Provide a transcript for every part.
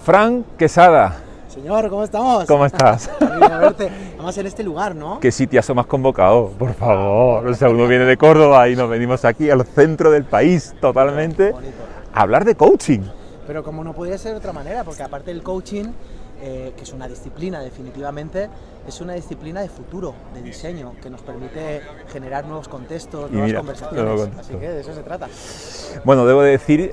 Fran Quesada. Señor, ¿cómo estamos? ¿Cómo estás? A verte. Además en este lugar, ¿no? ¿Qué sitiazo más convocado? Por favor. O sea, uno viene de Córdoba y nos venimos aquí al centro del país totalmente Bonito. a hablar de coaching. Pero como no podría ser de otra manera, porque aparte del coaching, que es una disciplina definitivamente, es una disciplina de futuro, de diseño, que nos permite generar nuevos contextos, nuevas conversaciones. Así que de eso se trata. Bueno, debo decir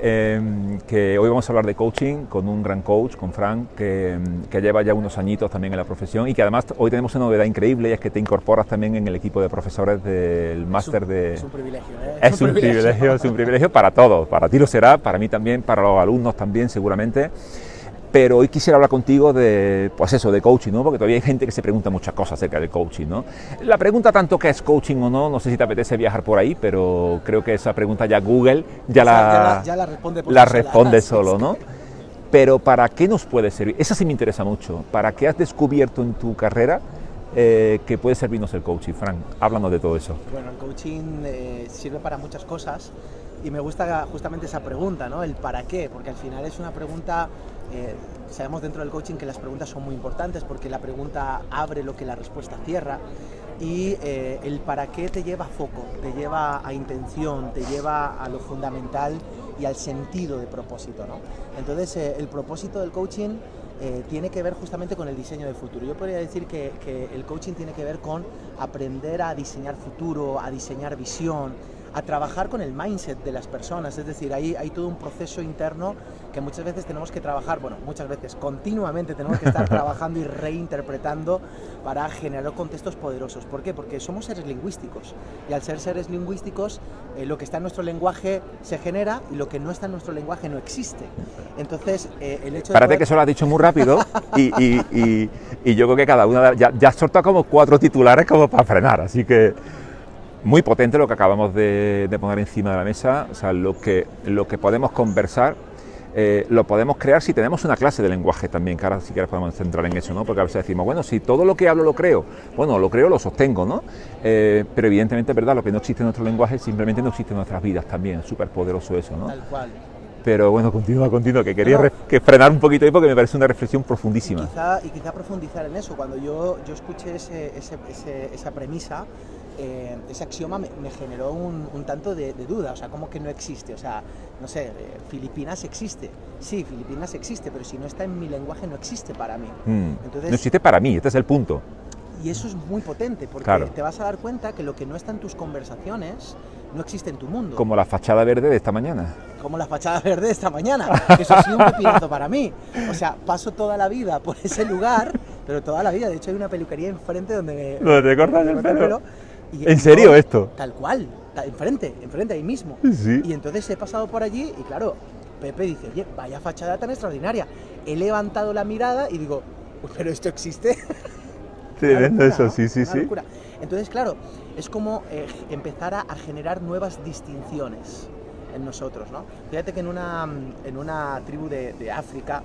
que hoy vamos a hablar de coaching con un gran coach, con Fran, que lleva ya unos añitos también en la profesión y que además hoy tenemos una novedad increíble y es que te incorporas también en el equipo de profesores del máster de... Es un privilegio, ¿eh? Es un privilegio para todos, para ti lo será, para mí también, para los alumnos también seguramente. Pero hoy quisiera hablar contigo de, pues eso, de coaching, ¿no? Porque todavía hay gente que se pregunta muchas cosas acerca del coaching, ¿no? La pregunta tanto que es coaching o no, no sé si te apetece viajar por ahí, pero creo que esa pregunta ya Google ya la responde, por responde solo, ¿no? Pero ¿para qué nos puede servir? Esa sí me interesa mucho. ¿Para qué has descubierto en tu carrera que puede servirnos el coaching? Fran, háblanos de todo eso. Bueno, el coaching sirve para muchas cosas y me gusta justamente esa pregunta, ¿no? El para qué, porque al final es una pregunta... sabemos dentro del coaching que las preguntas son muy importantes porque la pregunta abre lo que la respuesta cierra y el para qué te lleva a foco, te lleva a intención, te lleva a lo fundamental y al sentido de propósito, ¿no? Entonces el propósito del coaching tiene que ver justamente con el diseño de futuro. Yo podría decir que el coaching tiene que ver con aprender a diseñar futuro, a diseñar visión, a trabajar con el mindset de las personas, es decir, hay todo un proceso interno que muchas veces tenemos que trabajar, bueno, muchas veces, continuamente tenemos que estar trabajando y reinterpretando para generar contextos poderosos. ¿Por qué? Porque somos seres lingüísticos y al ser seres lingüísticos lo que está en nuestro lenguaje se genera y lo que no está en nuestro lenguaje no existe. Entonces, el hecho de Espérate que eso lo has dicho muy rápido y yo creo que cada una, ya has soltado como 4 titulares como para frenar, así que... Muy potente lo que acabamos de poner encima de la mesa, o sea, lo que podemos conversar, lo podemos crear si tenemos una clase de lenguaje también, que ahora si quieres podemos centrar en eso, ¿no? Porque a veces decimos, bueno, si todo lo que hablo lo creo, bueno, lo creo, lo sostengo, ¿no? Pero evidentemente es verdad, lo que no existe en nuestro lenguaje simplemente no existe en nuestras vidas también, es súper poderoso eso, ¿no? Tal cual. Pero bueno, continúa, que quería que frenar un poquito ahí porque me parece una reflexión profundísima. Y quizá profundizar en eso, cuando yo escuché esa premisa, ese axioma me generó un tanto de duda, o sea, ¿cómo que no existe? O sea, no sé, Filipinas existe, sí, Filipinas existe, pero si no está en mi lenguaje no existe para mí. Entonces, no existe para mí, este es el punto. Y eso es muy potente, porque claro, te vas a dar cuenta que lo que no está en tus conversaciones no existe en tu mundo. Como la fachada verde de esta mañana. Como la fachada verde de esta mañana, que eso ha sido un pepinazo para mí. O sea, paso toda la vida por ese lugar, pero toda la vida. De hecho, hay una peluquería enfrente donde te cortas el pelo. ¿En y serio esto? Tal cual, enfrente, ahí mismo. Sí. Y entonces he pasado por allí y claro, Pepe dice, oye, vaya fachada tan extraordinaria. He levantado la mirada y digo, ¿pero esto existe? Tremendo eso, ¿no? Sí. Locura. Entonces, claro, es como empezar a generar nuevas distinciones en nosotros, ¿no? Fíjate que en una tribu de África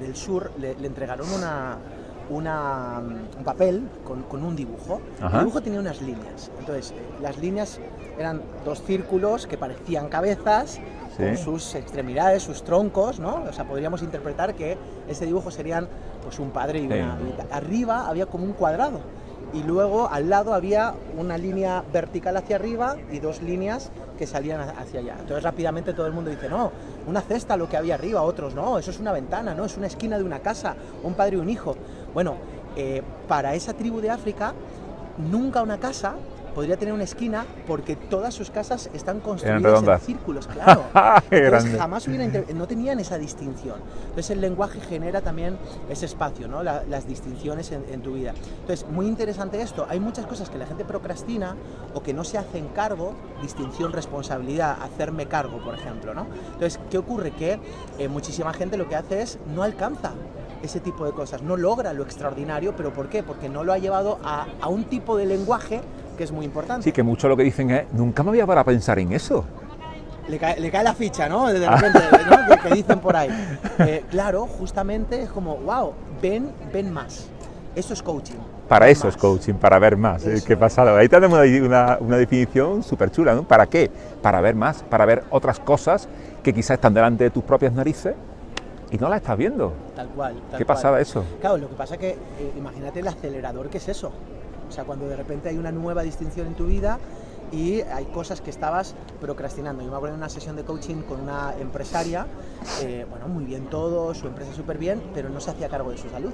del sur le entregaron un papel con un dibujo. Ajá. El dibujo tenía unas líneas. Entonces, las líneas eran 2 círculos que parecían cabezas, sí, con sus extremidades, sus troncos, ¿no? O sea, podríamos interpretar que ese dibujo serían pues un padre y una... Arriba había como un cuadrado y luego al lado había una línea vertical hacia arriba y 2 líneas que salían hacia allá. Entonces rápidamente todo el mundo dice, no, una cesta lo que había arriba, otros no, eso es una ventana, no, es una esquina de una casa, un padre y un hijo. Bueno, para esa tribu de África, nunca una casa podría tener una esquina porque todas sus casas están construidas en círculos, claro. Entonces, jamás no tenían esa distinción. Entonces el lenguaje genera también ese espacio, ¿no? Las distinciones en tu vida. Entonces, muy interesante esto. Hay muchas cosas que la gente procrastina o que no se hacen cargo, distinción, responsabilidad, hacerme cargo, por ejemplo, ¿no? Entonces, ¿qué ocurre? Que muchísima gente lo que hace es no alcanza ese tipo de cosas, no logra lo extraordinario, ¿pero por qué? Porque no lo ha llevado a un tipo de lenguaje que es muy importante. Sí, que mucho lo que dicen es, nunca me había parado a pensar en eso. Le cae la ficha, ¿no? De repente, ¿no? que dicen por ahí. Claro, justamente es como, wow, ven más. Eso es coaching. Para eso es coaching, para ver más. Qué pasada. Ahí tenemos una definición súper chula, ¿no? ¿Para qué? Para ver más, para ver otras cosas que quizás están delante de tus propias narices y no la estás viendo. Tal cual. ¿Qué pasaba eso? Claro, lo que pasa que, imagínate el acelerador que es eso. O sea, cuando de repente hay una nueva distinción en tu vida y hay cosas que estabas procrastinando. Yo me acuerdo de una sesión de coaching con una empresaria, bueno, muy bien todo, su empresa súper bien, pero no se hacía cargo de su salud.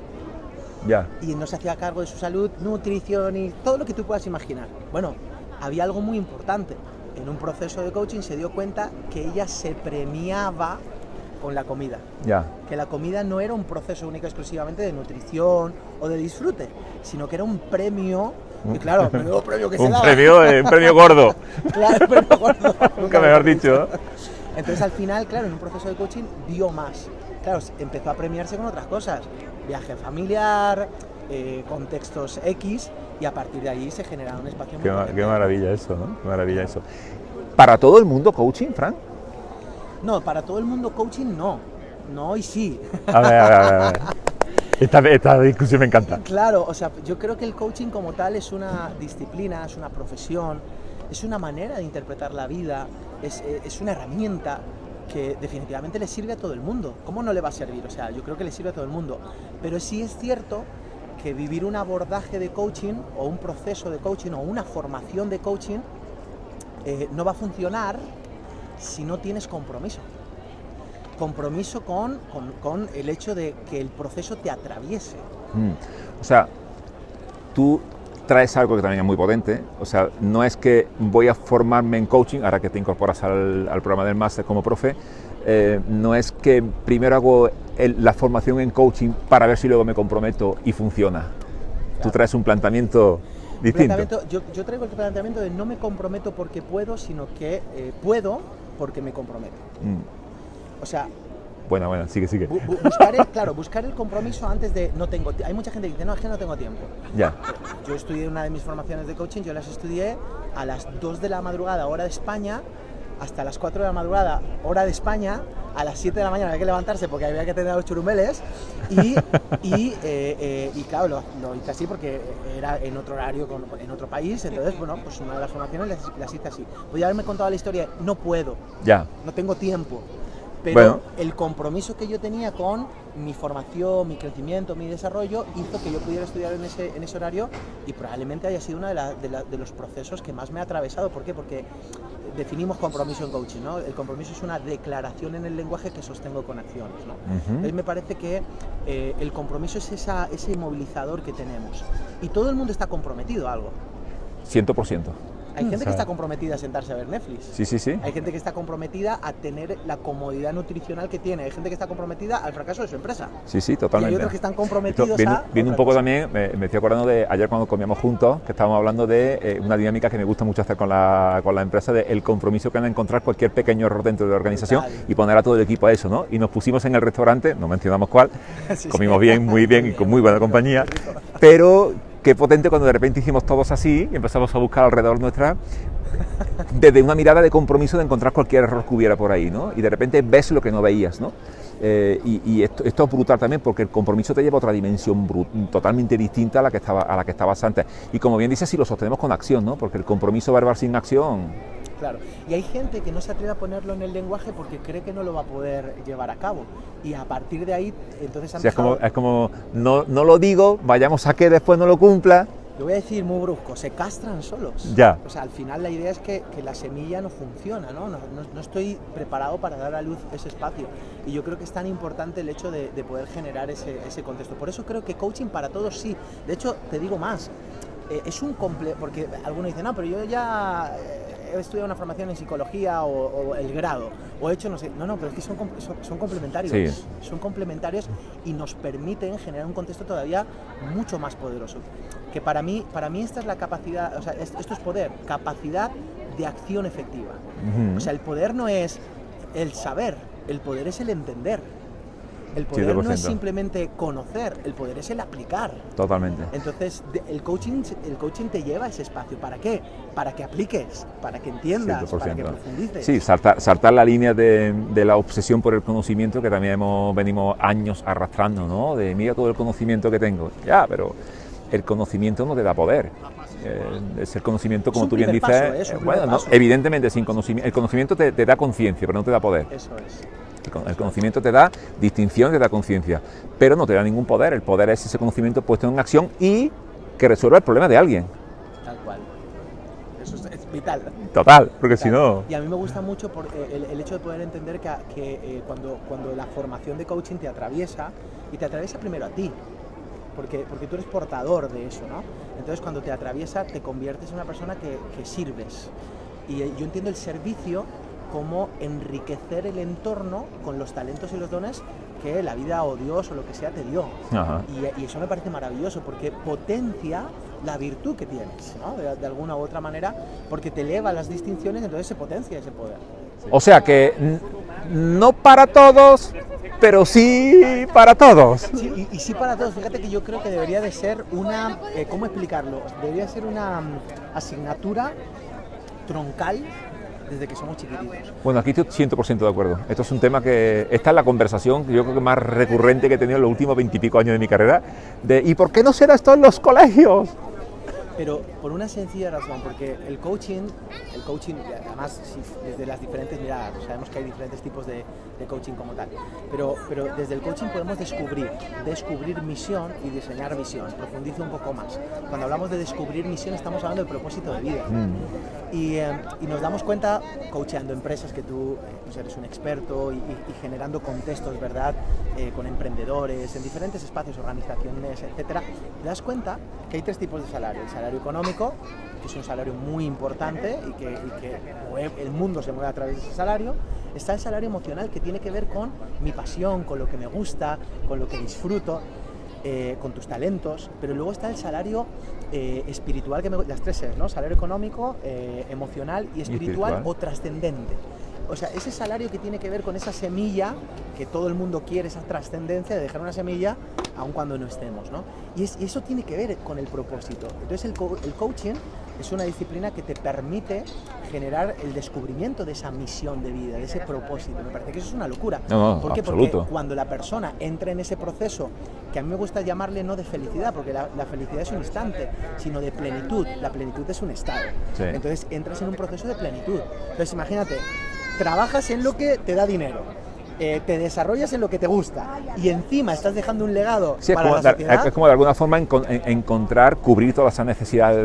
Ya. Y no se hacía cargo de su salud, nutrición y todo lo que tú puedas imaginar. Bueno, había algo muy importante. En un proceso de coaching se dio cuenta que ella se premiaba con la comida. Ya. Que la comida no era un proceso único exclusivamente de nutrición o de disfrute, sino que era un premio, y claro, menudo premio que se daba. Un premio gordo. Claro, un premio gordo. Nunca mejor dicho. Entonces al final, claro, en un proceso de coaching dio más. Claro, empezó a premiarse con otras cosas. Viaje familiar, contextos X, y a partir de ahí se genera un espacio muy potente. Qué maravilla eso, ¿no? Qué maravilla eso. ¿Para todo el mundo coaching, Fran? No, para todo el mundo coaching no. No y sí. A ver. Esta discusión me encanta. Claro, o sea, yo creo que el coaching como tal es una disciplina, es una profesión, es una manera de interpretar la vida, es una herramienta que definitivamente le sirve a todo el mundo. ¿Cómo no le va a servir? O sea, yo creo que le sirve a todo el mundo. Pero sí es cierto que vivir un abordaje de coaching o un proceso de coaching o una formación de coaching no va a funcionar si no tienes compromiso. Compromiso con el hecho de que el proceso te atraviese. O sea, tú traes algo que también es muy potente. O sea, no es que voy a formarme en coaching, ahora que te incorporas al programa del máster como profe, no es que primero hago la formación en coaching para ver si luego me comprometo y funciona. Claro. Tú traes un planteamiento distinto. Yo traigo el planteamiento de no me comprometo porque puedo, sino que puedo porque me comprometo. O sea... Bueno, sigue. Buscar el compromiso antes de no tengo tiempo. Hay mucha gente que dice, no, es que no tengo tiempo. Ya. Yo estudié una de mis formaciones de coaching, yo las estudié a las 2 de la madrugada, hora de España, hasta las 4 de la madrugada, hora de España, a las 7 de la mañana había que levantarse porque había que tener a los churumeles y claro, lo hice así porque era en otro horario, en otro país, entonces, bueno, pues una de las formaciones las hice así. Podría haberme contado la historia, no puedo, no tengo tiempo. Pero el compromiso que yo tenía con mi formación, mi crecimiento, mi desarrollo, hizo que yo pudiera estudiar en ese horario y probablemente haya sido uno de los procesos que más me ha atravesado. ¿Por qué? Porque definimos compromiso en coaching, ¿no? El compromiso es una declaración en el lenguaje que sostengo con acciones, ¿no? Entonces me parece que el compromiso es ese movilizador que tenemos. Y todo el mundo está comprometido a algo. 100%. Hay gente que está comprometida a sentarse a ver Netflix. Sí. Hay gente que está comprometida a tener la comodidad nutricional que tiene. Hay gente que está comprometida al fracaso de su empresa. Sí, totalmente. Y hay otros que están comprometidos viendo un poco también, me estoy acordando de ayer cuando comíamos juntos, que estábamos hablando de una dinámica que me gusta mucho hacer con la empresa, de el compromiso que han de encontrar cualquier pequeño error dentro de la organización y poner a todo el equipo a eso, ¿no? Y nos pusimos en el restaurante, no mencionamos cuál, comimos bien, muy bien y con muy buena compañía, pero qué potente cuando de repente hicimos todos así y empezamos a buscar alrededor nuestra, desde una mirada de compromiso de encontrar cualquier error que hubiera por ahí, ¿no? Y de repente ves lo que no veías, ¿no? Y esto es brutal también porque el compromiso te lleva a otra dimensión totalmente distinta a la que estabas antes. Y como bien dices, si lo sostenemos con acción, ¿no? Porque el compromiso verbal sin acción... Claro, y hay gente que no se atreve a ponerlo en el lenguaje porque cree que no lo va a poder llevar a cabo. Y a partir de ahí, entonces... Sí, es como no lo digo, vayamos a que después no lo cumpla. Lo voy a decir muy brusco, se castran solos. Ya. O sea, al final la idea es que la semilla no funciona, ¿no? No estoy preparado para dar a luz ese espacio. Y yo creo que es tan importante el hecho de poder generar ese contexto. Por eso creo que coaching para todos sí. De hecho, te digo más, es un porque algunos dicen, no, pero yo ya he estudiado una formación en psicología o el grado, o he hecho no sé, no, pero es que son complementarios, sí. Son complementarios y nos permiten generar un contexto todavía mucho más poderoso. Que para mí esta es la capacidad, o sea, esto es poder, capacidad de acción efectiva. O sea, el poder no es el saber, el poder es el entender. El poder 100%. no es simplemente conocer, el poder es el aplicar. Totalmente. Entonces, el coaching te lleva a ese espacio. ¿Para qué? Para que apliques, para que entiendas, 100%. para que profundices. Sí, saltar la línea de la obsesión por el conocimiento que también venimos años arrastrando, ¿no? De mira todo el conocimiento que tengo. Ya, pero el conocimiento no te da poder. Es el conocimiento, como tú bien dices, bueno, no, evidentemente sin conocimiento, el conocimiento te da conciencia, pero no te da poder. Eso es. El conocimiento te da distinción, te da conciencia, pero no te da ningún poder. El poder es ese conocimiento puesto en acción y que resuelva el problema de alguien. Tal cual. Eso es vital. Total, porque si no... Y a mí me gusta mucho por el hecho de poder entender que cuando la formación de coaching te atraviesa, y te atraviesa primero a ti, porque tú eres portador de eso, ¿no? Entonces cuando te atraviesa te conviertes en una persona que sirves. Y yo entiendo el servicio como enriquecer el entorno con los talentos y los dones que la vida o Dios o lo que sea te dio. Y eso me parece maravilloso porque potencia la virtud que tienes, ¿no? De alguna u otra manera, porque te eleva las distinciones, entonces se potencia ese poder. O sea que no para todos, pero sí para todos. Sí, y sí para todos. Fíjate que yo creo que debería de ser una, ¿cómo explicarlo? Debería ser una asignatura troncal desde que somos chiquititos. Bueno, aquí estoy 100% de acuerdo. Esto es un tema que... Esta es la conversación que yo creo que más recurrente que he tenido en los últimos 20 y pico años de mi carrera, de ¿y por qué no será esto en los colegios? Pero por una sencilla razón, porque el coaching, además desde las diferentes miradas, sabemos que hay diferentes tipos de coaching como tal, pero desde el coaching podemos descubrir misión y diseñar visión. Profundizo un poco más. Cuando hablamos de descubrir misión estamos hablando de propósito de vida. Y nos damos cuenta, coacheando empresas que tú pues eres un experto y generando contextos, ¿verdad? Con emprendedores, en diferentes espacios, organizaciones, etcétera, te das cuenta que hay tres tipos de salario. El salario económico, que es un salario muy importante y que el mundo se mueve a través de ese salario. Está el salario emocional, que tiene que ver con mi pasión, con lo que me gusta, con lo que disfruto, con tus talentos. Pero luego está el salario espiritual, las tres es, ¿no? Salario económico, emocional y espiritual o trascendente. O sea, ese salario que tiene que ver con esa semilla que todo el mundo quiere, esa trascendencia de dejar una semilla aun cuando no estemos, ¿no? Y eso tiene que ver con el propósito. Entonces el coaching es una disciplina que te permite generar el descubrimiento de esa misión de vida, de ese propósito. Me parece que eso es una locura. ¿Por qué? Absoluto. Porque cuando la persona entra en ese proceso, que a mí me gusta llamarle no de felicidad, porque la felicidad es un instante, sino de plenitud. La plenitud es un estado. Sí. Entonces entras en un proceso de plenitud. Entonces imagínate, trabajas en lo que te da dinero, te desarrollas en lo que te gusta y encima estás dejando un legado para la sociedad. Es como de alguna forma encontrar, cubrir todas esas necesidades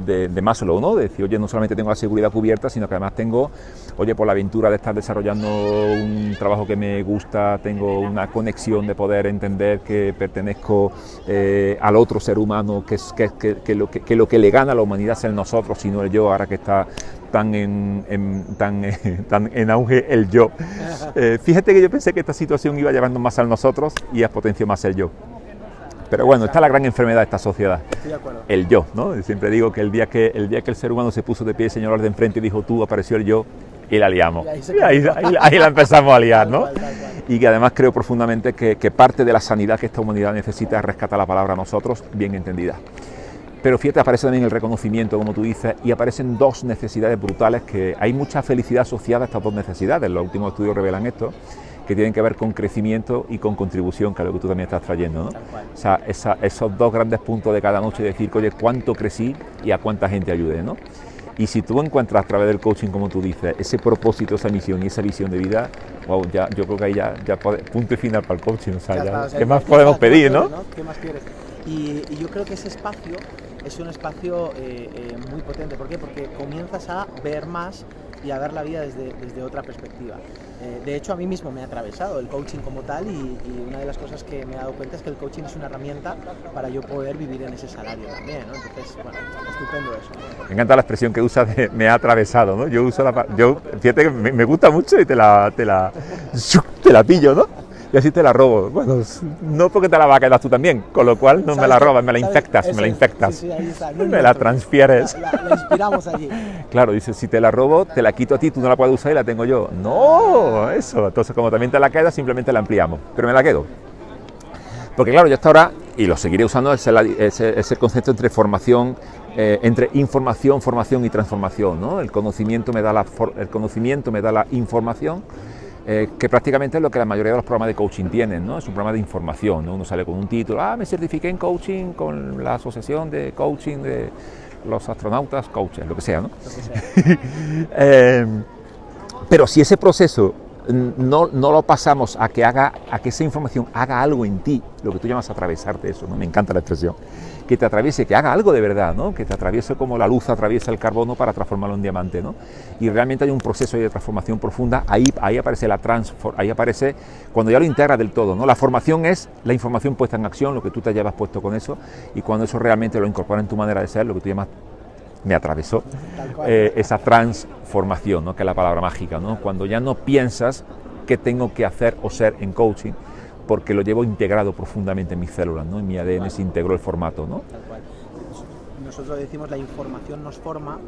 de Maslow, ¿no? De decir, oye, no solamente tengo la seguridad cubierta, sino que además tengo, oye, por la aventura de estar desarrollando un trabajo que me gusta, tengo una conexión de poder entender que pertenezco al otro ser humano, que lo que le gana a la humanidad es el nosotros, y no el yo, ahora que está tan en auge el yo. Fíjate que yo pensé que esta situación iba llevando más al nosotros y has potenciado más el yo. Pero bueno, esta es la gran enfermedad de esta sociedad. Estoy de acuerdo. El yo, ¿no? Yo siempre digo que el día que el ser humano se puso de pie, el señor de enfrente y dijo tú, apareció el yo y la liamos. Y ahí la empezamos a liar, ¿no? Y que además creo profundamente que parte de la sanidad que esta humanidad necesita es rescatar la palabra nosotros bien entendida. Pero fíjate, aparece también el reconocimiento, como tú dices, y aparecen dos necesidades brutales, que hay mucha felicidad asociada a estas dos necesidades. Los últimos estudios revelan esto, que tienen que ver con crecimiento y con contribución, que es lo que tú también estás trayendo, ¿no? O sea, esos dos grandes puntos de cada noche, decir, oye, cuánto crecí y a cuánta gente ayudé, ¿no? Y si tú encuentras a través del coaching, como tú dices, ese propósito, esa misión y esa visión de vida, wow, yo creo que ahí ya punto y final para el coaching. O sea, ¿qué más podemos pedir, no? ¿Qué más quieres? Y yo creo que ese espacio es un espacio muy potente. ¿Por qué? Porque comienzas a ver más y a ver la vida desde otra perspectiva. De hecho, a mí mismo me ha atravesado el coaching como tal, y una de las cosas que me he dado cuenta es que el coaching es una herramienta para yo poder vivir en ese salario también, ¿no? Entonces, bueno, estupendo eso. Me encanta la expresión que usas de me ha atravesado, ¿no? Fíjate que me gusta mucho y te la pillo, ¿no? Y así te la robo. Bueno, no porque te la vas a quedar tú también, con lo cual no me la robas, me la infectas, Sí, ahí está. No, me la transfieres. La inspiramos allí. Claro, dice, si te la robo, te la quito a ti, tú no la puedes usar y la tengo yo. No, eso. Entonces, como también te la quedas, simplemente la ampliamos, pero me la quedo. Porque claro, yo hasta ahora, y lo seguiré usando, es el concepto entre formación, entre información, formación y transformación, ¿no? El conocimiento me da la información, que prácticamente es lo que la mayoría de los programas de coaching tienen, ¿no? Es un programa de información, ¿no? Uno sale con un título, me certifiqué en coaching con la asociación de coaching de los astronautas, coaches, lo que sea, ¿no? Pero si ese proceso no lo pasamos a que esa información haga algo en ti, lo que tú llamas atravesarte, eso, ¿no? Me encanta la expresión, que te atraviese, que haga algo de verdad, ¿no? Que te atraviese como la luz atraviesa el carbono para transformarlo en diamante, ¿no? Y realmente hay un proceso de transformación profunda, ahí aparece ahí aparece cuando ya lo integras del todo, ¿no? La formación es la información puesta en acción, lo que tú te llevas puesto con eso, y cuando eso realmente lo incorpora en tu manera de ser, lo que tú llamas, me atravesó, esa transformación, ¿no? Que es la palabra mágica, ¿no? Cuando ya no piensas qué tengo que hacer o ser en coaching, porque lo llevo integrado profundamente en mis células, ¿no? En mi ADN se integró el formato, ¿no? Tal cual. Nosotros decimos la información nos forma,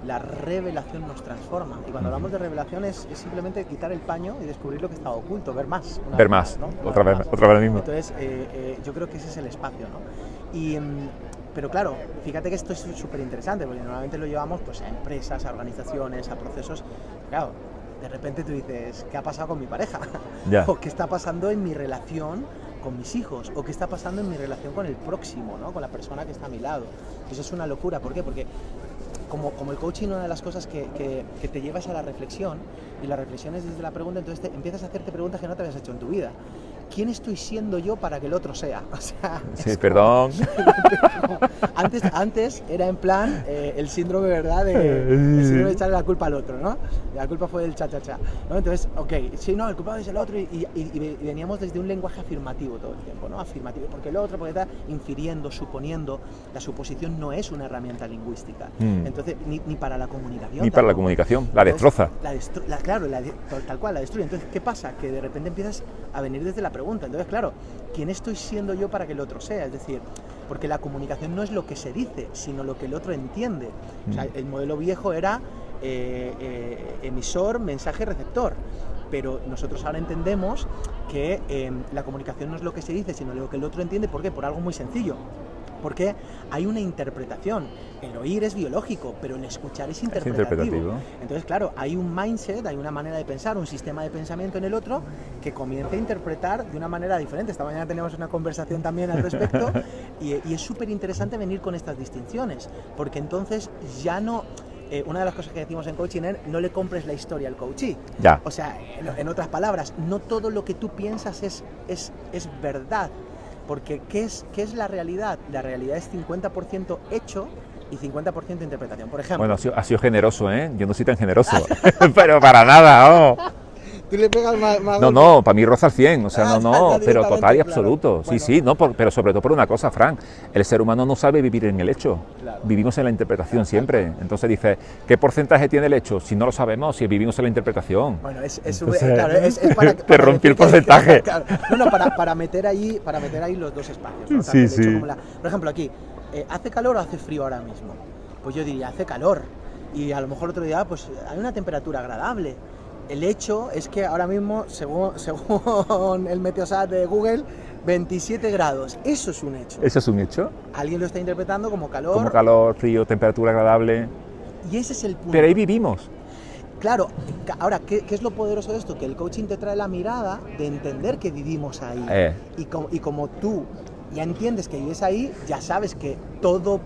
la revelación nos transforma. Y cuando hablamos de revelación es simplemente quitar el paño y descubrir lo que estaba oculto, ver más. Ver más, ¿no? Otra vez lo mismo. Entonces, yo creo que ese es el espacio, ¿no? Pero claro, fíjate que esto es súper interesante, porque normalmente lo llevamos pues, a empresas, a organizaciones, a procesos. Claro, de repente tú dices, ¿qué ha pasado con mi pareja? Ya. O ¿qué está pasando en mi relación con mis hijos? ¿O qué está pasando en mi relación con el próximo, ¿no? Con la persona que está a mi lado? Eso es una locura. ¿Por qué? Porque como el coaching, una de las cosas que te lleva es a la reflexión, y la reflexión es desde la pregunta, entonces empiezas a hacerte preguntas que no te habías hecho en tu vida. ¿Quién estoy siendo yo para que el otro sea? O sea, sí, perdón. Antes era en plan el síndrome, ¿verdad? El síndrome de echarle la culpa al otro, ¿no? La culpa fue del cha-cha-cha, ¿no? Entonces, ok, sí, no, el culpable es el otro, y veníamos desde un lenguaje afirmativo todo el tiempo, ¿no? Afirmativo, porque el otro, porque está infiriendo, suponiendo. La suposición no es una herramienta lingüística. Entonces, ni para la comunicación. Ni para la comunicación, la destroza. Claro, tal cual, la destruye. Entonces, ¿qué pasa? Que de repente empiezas a venir desde la pregunta. Entonces, claro, ¿quién estoy siendo yo para que el otro sea? Es decir, porque la comunicación no es lo que se dice, sino lo que el otro entiende. O sea, el modelo viejo era emisor, mensaje, receptor. Pero nosotros ahora entendemos que la comunicación no es lo que se dice, sino lo que el otro entiende. ¿Por qué? Por algo muy sencillo. Porque hay una interpretación. El oír es biológico, pero el escuchar es interpretativo. Entonces, claro, hay un mindset, hay una manera de pensar, un sistema de pensamiento en el otro que comienza a interpretar de una manera diferente. Esta mañana teníamos una conversación también al respecto y es súper interesante venir con estas distinciones, porque entonces ya no... una de las cosas que decimos en coaching es no le compres la historia al coachee. Ya. O sea, en otras palabras, no todo lo que tú piensas es verdad. Porque ¿qué es la realidad? La realidad es 50% hecho y 50% interpretación. Por ejemplo... Bueno, ha sido generoso, ¿eh? Yo no soy tan generoso. Pero para nada, ¿no? Tú le pegas más No, para mí roza al 100, o sea, pero total y absoluto. Claro. Sí, no, pero sobre todo por una cosa, Fran, el ser humano no sabe vivir en el hecho, claro. Vivimos en la interpretación siempre. Entonces dices, ¿qué porcentaje tiene el hecho? Si no lo sabemos, si vivimos en la interpretación. Bueno, Entonces, claro, es para te rompí el porcentaje. Claro. No, para meter ahí los dos espacios, ¿no? Sí, sí. Por ejemplo, aquí, ¿hace calor o hace frío ahora mismo? Pues yo diría, hace calor. Y a lo mejor otro día, pues hay una temperatura agradable. El hecho es que ahora mismo, según el Meteosat de Google, 27 grados. Eso es un hecho. ¿Eso es un hecho? Alguien lo está interpretando como calor. Como calor, frío, temperatura agradable. Y ese es el punto. Pero ahí vivimos. Claro, ahora, ¿qué es lo poderoso de esto? Que el coaching te trae la mirada de entender que vivimos ahí. Y como tú ya entiendes que vives ahí, ya sabes que todo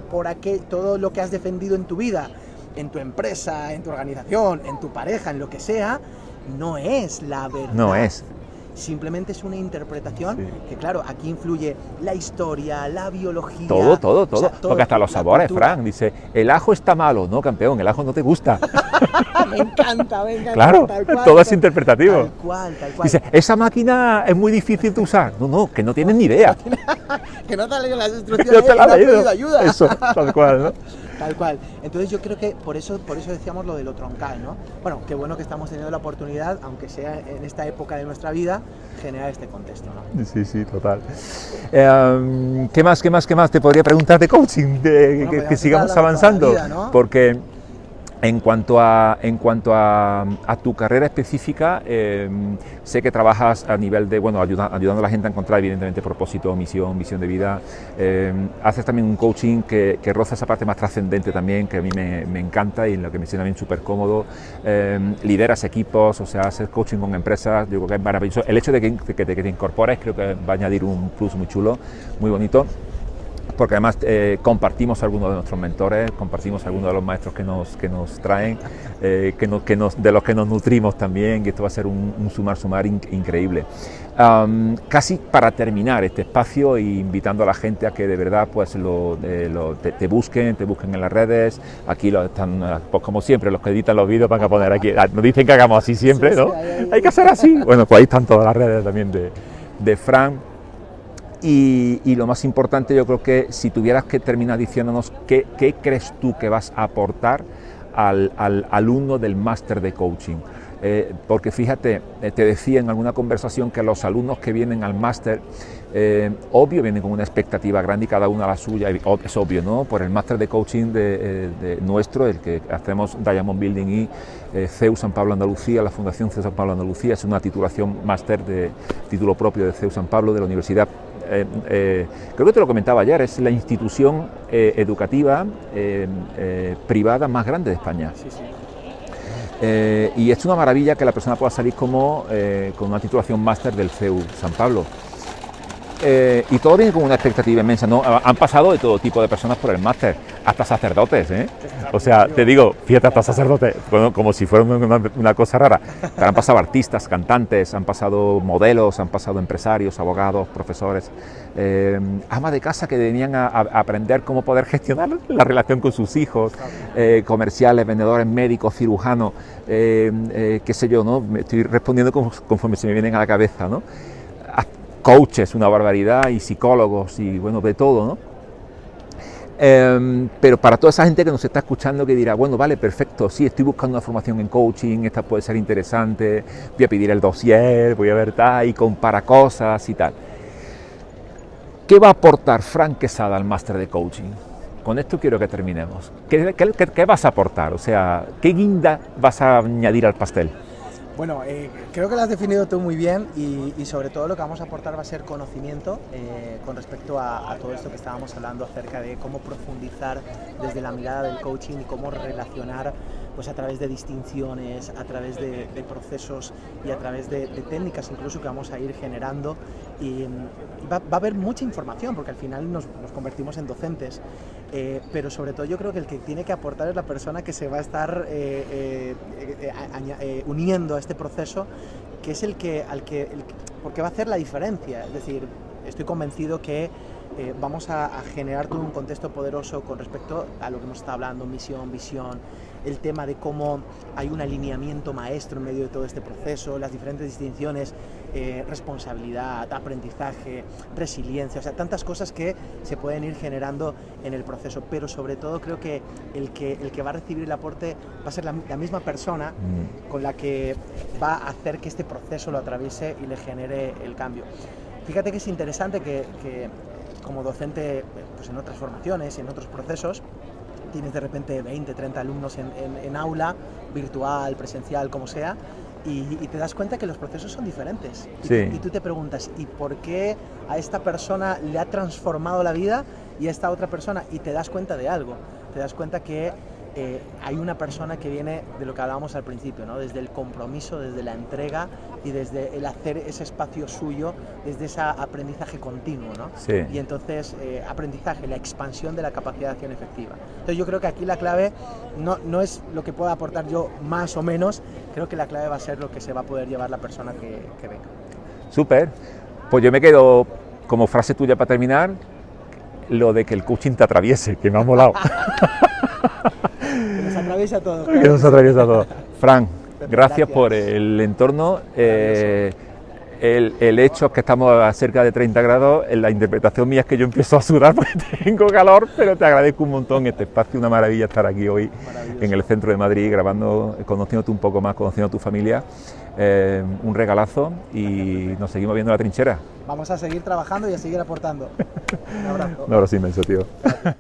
lo que has defendido en tu vida, en tu empresa, en tu organización, en tu pareja, en lo que sea, no es la verdad. No es. Simplemente es una interpretación que, claro, aquí influye la historia, la biología... Todo. O sea, porque hasta los sabores, Fran, dice, el ajo está malo. No, campeón, el ajo no te gusta. Me encanta. Claro, tal cual, todo es interpretativo. Tal cual. Dice, esa máquina es muy difícil de usar. No, que no tienes ni idea. Que no te has leído las instrucciones, no te la has leído. Ayuda. Eso, tal cual, ¿no? Tal cual. Entonces yo creo que por eso decíamos lo de lo troncal, ¿no? Bueno, qué bueno que estamos teniendo la oportunidad, aunque sea en esta época de nuestra vida, generar este contexto, ¿no? Sí, total. ¿Qué más te podría preguntar de coaching? Que sigamos avanzando. Vida, ¿no? Porque en cuanto a tu carrera específica, sé que trabajas a nivel de, ayudando a la gente a encontrar evidentemente propósito, misión de vida. Haces también un coaching que roza esa parte más trascendente también, que a mí me encanta y en lo que me siento también súper cómodo. Lideras equipos, o sea, haces coaching con empresas, yo creo que es maravilloso. El hecho de que te incorpores creo que va a añadir un plus muy chulo, muy bonito. porque además compartimos algunos de nuestros mentores, compartimos algunos de los maestros que nos traen, de los que nos nutrimos también, y esto va a ser un sumar increíble. Casi para terminar este espacio, invitando a la gente a que de verdad pues te busquen en las redes. Aquí están, pues como siempre, los que editan los vídeos van a poner aquí, nos dicen que hagamos así siempre, ¿no? Hay que hacer así. Bueno, pues ahí están todas las redes también de Fran. Y lo más importante, yo creo que si tuvieras que terminar diciéndonos qué crees tú que vas a aportar al alumno del máster de coaching. Porque fíjate, te decía en alguna conversación que los alumnos que vienen al máster, obvio vienen con una expectativa grande y cada uno a la suya, es obvio, ¿no? Por el máster de coaching de nuestro, el que hacemos Diamond Building y CEU San Pablo Andalucía, la Fundación CEU San Pablo Andalucía, es una titulación máster de título propio de CEU San Pablo, de la Universidad. Creo que te lo comentaba ayer, es la institución educativa privada más grande de España. Sí, sí. Y es una maravilla que la persona pueda salir como con una titulación máster del CEU San Pablo. Y todo viene con una expectativa inmensa, ¿no? Han pasado de todo tipo de personas por el máster, hasta sacerdotes, ¿eh? O sea, te digo, fíjate, hasta sacerdotes, bueno, como si fuera una cosa rara. Pero han pasado artistas, cantantes, han pasado modelos, han pasado empresarios, abogados, profesores, amas de casa que venían a aprender cómo poder gestionar la relación con sus hijos, comerciales, vendedores, médicos, cirujanos, qué sé yo, ¿no? Me estoy respondiendo conforme se me vienen a la cabeza, ¿no? Coaches, una barbaridad, y psicólogos, y bueno, de todo, ¿no? Pero para toda esa gente que nos está escuchando, que dirá, bueno, vale, perfecto, sí, estoy buscando una formación en coaching, esta puede ser interesante, voy a pedir el dossier, voy a ver tal, y compara cosas y tal. ¿Qué va a aportar Fran Quesada al máster de coaching? Con esto quiero que terminemos. ¿Qué vas a aportar? O sea, ¿qué guinda vas a añadir al pastel? Bueno, creo que lo has definido tú muy bien y sobre todo lo que vamos a aportar va a ser conocimiento con respecto a todo esto que estábamos hablando acerca de cómo profundizar desde la mirada del coaching y cómo relacionar pues a través de distinciones, a través de procesos y a través de técnicas incluso que vamos a ir generando y va a haber mucha información porque al final nos convertimos en docentes, pero sobre todo yo creo que el que tiene que aportar es la persona que se va a estar uniendo a este proceso, que es porque va a hacer la diferencia. Es decir, estoy convencido que vamos a generar todo un contexto poderoso con respecto a lo que hemos estado hablando, misión, visión, el tema de cómo hay un alineamiento maestro en medio de todo este proceso, las diferentes distinciones, responsabilidad, aprendizaje, resiliencia, o sea, tantas cosas que se pueden ir generando en el proceso, pero sobre todo creo que el que va a recibir el aporte va a ser la misma persona con la que va a hacer que este proceso lo atraviese y le genere el cambio. Fíjate que es interesante que como docente pues en otras formaciones, en otros procesos, tienes de repente 20, 30 alumnos en aula, virtual, presencial, como sea, y te das cuenta que los procesos son diferentes. Sí. Y tú te preguntas, ¿y por qué a esta persona le ha transformado la vida y a esta otra persona? Y te das cuenta de algo, te das cuenta que hay una persona que viene de lo que hablábamos al principio, ¿no? Desde el compromiso, desde la entrega y desde el hacer ese espacio suyo, desde ese aprendizaje continuo, ¿no? Sí. Y entonces aprendizaje, la expansión de la capacidad de acción efectiva. Entonces yo creo que aquí la clave no es lo que pueda aportar yo más o menos, creo que la clave va a ser lo que se va a poder llevar la persona que venga. Súper, pues yo me quedo como frase tuya para terminar, lo de que el coaching te atraviese, que me ha molado. Que nos atraviesa todo. Que nos atraviesa todo. Fran, gracias por el entorno. El hecho es que estamos a cerca de 30 grados, la interpretación mía es que yo empiezo a sudar porque tengo calor, pero te agradezco un montón este espacio, una maravilla estar aquí hoy en el centro de Madrid grabando, conociéndote un poco más, conociendo a tu familia, un regalazo y nos seguimos viendo en la trinchera. Vamos a seguir trabajando y a seguir aportando. Un abrazo. Un abrazo inmenso, tío. Gracias.